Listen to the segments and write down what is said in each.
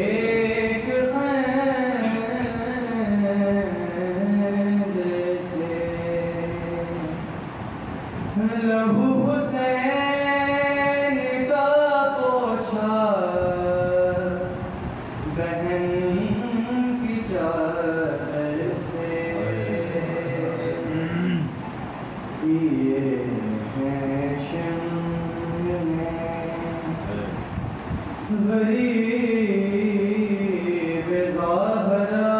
एक खंजर से लहू हुसैन का पोछा बहन की चादर से किए हैं शम्म में गरीब ज़ाहरा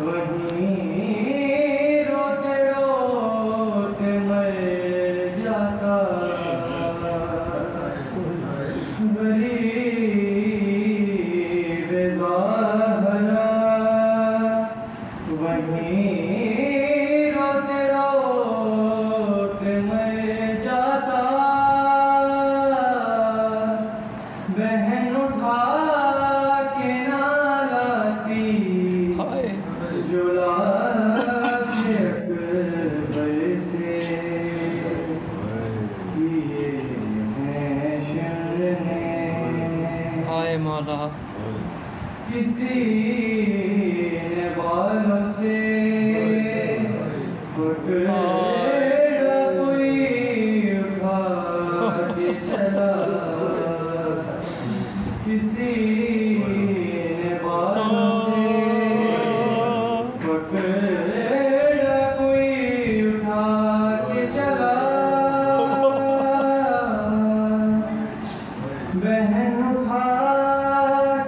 वहीं रोते रोते मर जाता गरीब ज़ाहरा वहीं रोते रोते मर जाता बहन उठा के ना लाती जो लाश अकबर से किए हैं शर्ने हाय मौला किसी ने बालों से पकड़ा कोई उठा के चला किसी ने बालों से पकड़ा कोई उठा के चला बहन उठा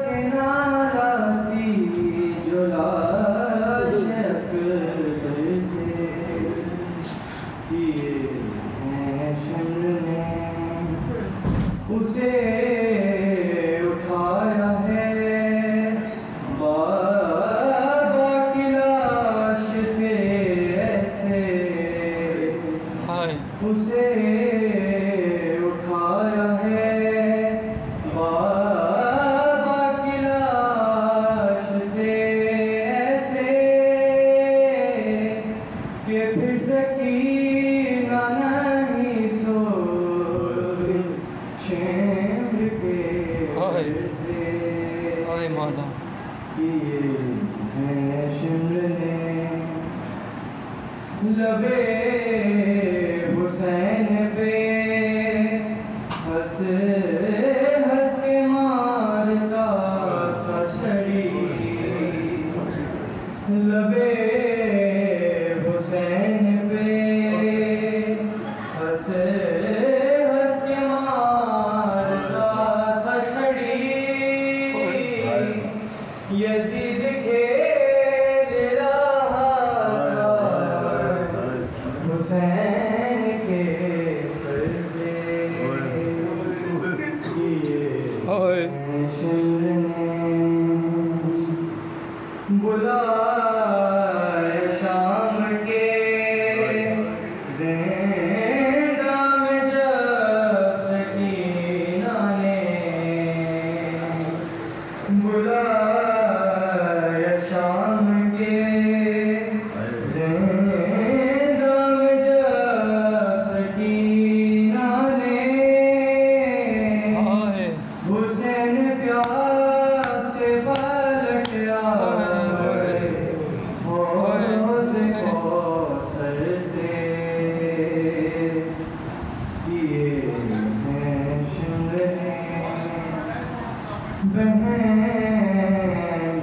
के ना लाती जो लाश अकबर से किए हैं शर्ने उसे उठाया है बाबा की लाश से ऐसे उसे उठाया है बाबा की लाश से ऐसे कि फिर सकीना नहीं सोई चैन के से हाय मौला किए हैं शर्ने लबे हुसैन पे हंस हंस के मारता था छड़ी लबे हुसैन पे हंस हंस के मारता था छड़ी यजीद खेल रहा था हुसैन के सर से किए हैं शर्ने बुलाए शाम के ज़िंदा में जब सकीना ने बुलाए शाम के ज़िंदा में जब सकीना ने हुसैन प्यार से पलट आए होज़े कौसर से किए हैं शर्ने बहन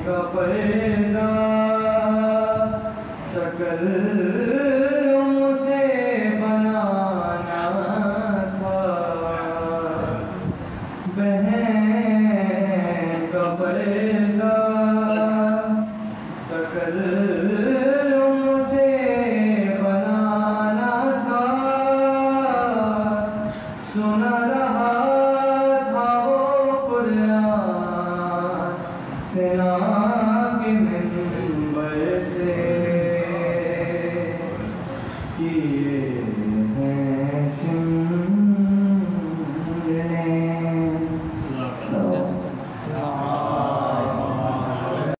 का पर्दा तकल्लुम से बनाना था बहन का पर्दा तकल्लुम से बनाना था सुना रहा था वो कुरान से